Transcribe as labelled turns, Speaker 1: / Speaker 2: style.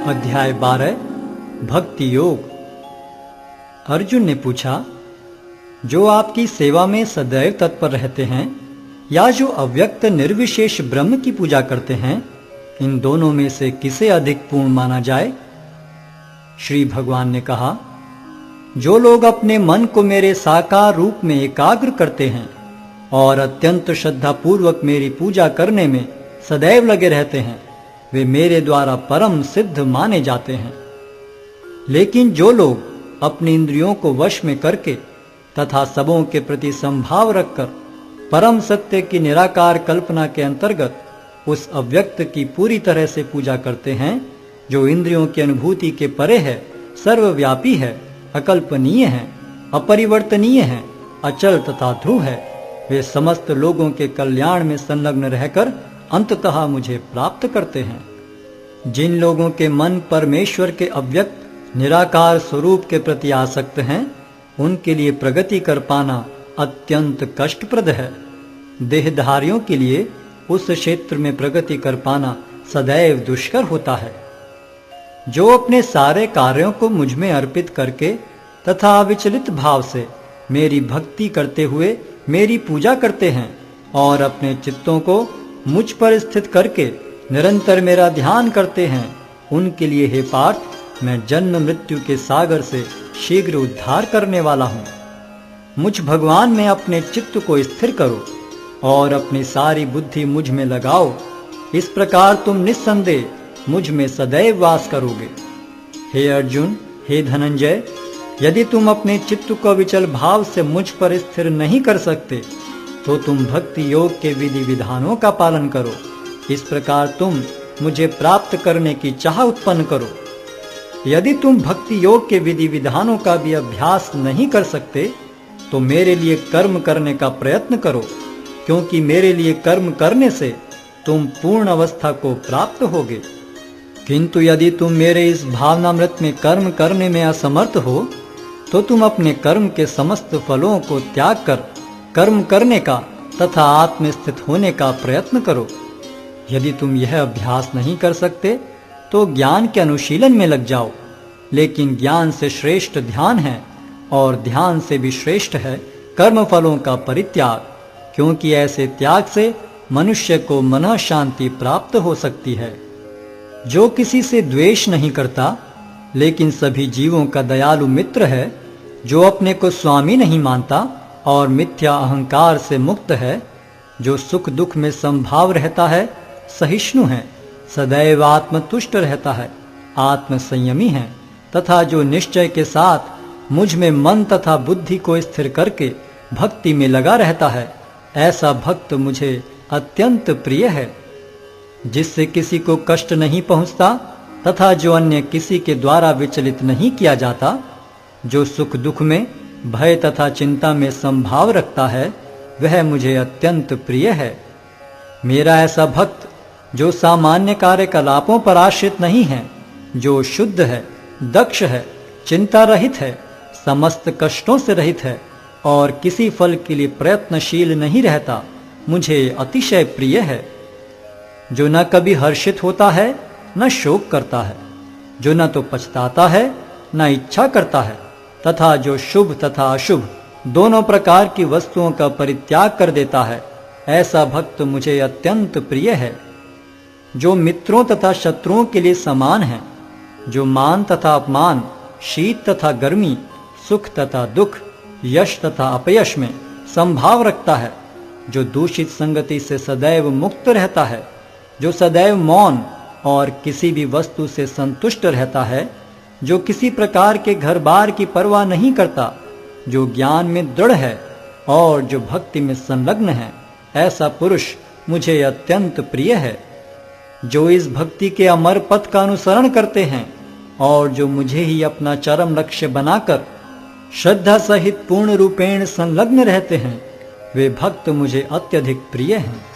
Speaker 1: अध्याय 12 भक्ति योग। अर्जुन ने पूछा, जो आपकी सेवा में सदैव तत्पर रहते हैं या जो अव्यक्त निर्विशेष ब्रह्म की पूजा करते हैं, इन दोनों में से किसे अधिक पूर्ण माना जाए? श्री भगवान ने कहा, जो लोग अपने मन को मेरे साकार रूप में एकाग्र करते हैं और अत्यंत श्रद्धापूर्वक मेरी पूजा करने में सदैव लगे रहते हैं, वे मेरे द्वारा परम सिद्ध माने जाते हैं। लेकिन जो लोग अपनी इंद्रियों को वश में करके तथा सबों के प्रति संभाव रखकर परम सत्य की निराकार कल्पना के अंतर्गत उस अव्यक्त की पूरी तरह से पूजा करते हैं, जो इंद्रियों की अनुभूति के परे है, सर्वव्यापी है, अकल्पनीय है, अपरिवर्तनीय है, अचल तथा ध्रुव है, वे समस्त लोगों के कल्याण में संलग्न रहकर अंततः मुझे प्राप्त करते हैं। जिन लोगों के मन परमेश्वर के अव्यक्त निराकार स्वरूप के प्रति आसक्त हैं, उनके लिए प्रगति कर पाना अत्यंत कष्टप्रद है। देहधारियों के लिए उस क्षेत्र में प्रगति कर पाना सदैव दुष्कर होता है। जो अपने सारे कार्यों को मुझ में अर्पित करके तथा अविचलित भाव से मेरी भक्ति करते हुए मेरी पूजा करते हैं और अपने चित्तों को मुझ पर स्थित करके निरंतर मेरा ध्यान करते हैं, उनके लिए हे पार्थ, मैं जन्म मृत्यु के सागर से शीघ्र उद्धार करने वाला हूँ। मुझ भगवान में अपने चित्त को स्थिर करो और अपनी सारी बुद्धि मुझ में लगाओ। इस प्रकार तुम निस्संदेह मुझ में सदैव वास करोगे। हे अर्जुन, हे धनंजय, यदि तुम अपने चित्त को विचल भाव से मुझ पर स्थिर नहीं कर सकते, तो तुम भक्ति योग के विधि विधानों का पालन करो। इस प्रकार तुम मुझे प्राप्त करने की चाह उत्पन्न करो। यदि तुम भक्ति योग के विधि विधानों का भी अभ्यास नहीं कर सकते, तो मेरे लिए कर्म करने का प्रयत्न करो, क्योंकि मेरे लिए कर्म करने से तुम पूर्ण अवस्था को प्राप्त होगे। किंतु यदि तुम मेरे इस भावनामृत में कर्म करने में असमर्थ हो, तो तुम अपने कर्म के समस्त फलों को त्याग कर कर्म करने का तथा आत्मस्थित होने का प्रयत्न करो। यदि तुम यह अभ्यास नहीं कर सकते, तो ज्ञान के अनुशीलन में लग जाओ। लेकिन ज्ञान से श्रेष्ठ ध्यान है और ध्यान से भी श्रेष्ठ है कर्म फलों का परित्याग, क्योंकि ऐसे त्याग से मनुष्य को मन शांति प्राप्त हो सकती है। जो किसी से द्वेष नहीं करता, लेकिन सभी जीवों का दयालु मित्र है, जो अपने को स्वामी नहीं मानता और मिथ्या अहंकार से मुक्त है, जो सुख दुख में संभाव रहता है, सहिष्णु है, सदैव आत्मतुष्ट रहता है, आत्म संयमी है, तथा जो निश्चय के साथ मुझ में मन तथा बुद्धि को स्थिर करके भक्ति में लगा रहता है, ऐसा भक्त मुझे अत्यंत प्रिय है। जिससे किसी को कष्ट नहीं पहुंचता तथा जो अन्य किसी के द्वारा विचलित नहीं किया जाता, जो सुख दुख में भय तथा चिंता में संभाव रखता है, वह मुझे अत्यंत प्रिय है। मेरा ऐसा भक्त जो सामान्य कार्यकलापों पर आश्रित नहीं है, जो शुद्ध है, दक्ष है, चिंता रहित है, समस्त कष्टों से रहित है और किसी फल के लिए प्रयत्नशील नहीं रहता, मुझे अतिशय प्रिय है। जो न कभी हर्षित होता है, न शोक करता है, जो न तो पछताता है, न इच्छा करता है, तथा जो शुभ तथा अशुभ दोनों प्रकार की वस्तुओं का परित्याग कर देता है, ऐसा भक्त मुझे अत्यंत प्रिय है। जो मित्रों तथा शत्रुओं के लिए समान है, जो मान तथा अपमान, शीत तथा गर्मी, सुख तथा दुख, यश तथा अपयश में संभाव रखता है, जो दूषित संगति से सदैव मुक्त रहता है, जो सदैव मौन और किसी भी वस्तु से संतुष्ट रहता है, जो किसी प्रकार के घर बार की परवाह नहीं करता, जो ज्ञान में दृढ़ है और जो भक्ति में संलग्न है, ऐसा पुरुष मुझे अत्यंत प्रिय है। जो इस भक्ति के अमर पथ का अनुसरण करते हैं और जो मुझे ही अपना चरम लक्ष्य बनाकर श्रद्धा सहित पूर्ण रूपेण संलग्न रहते हैं, वे भक्त मुझे अत्यधिक प्रिय हैं।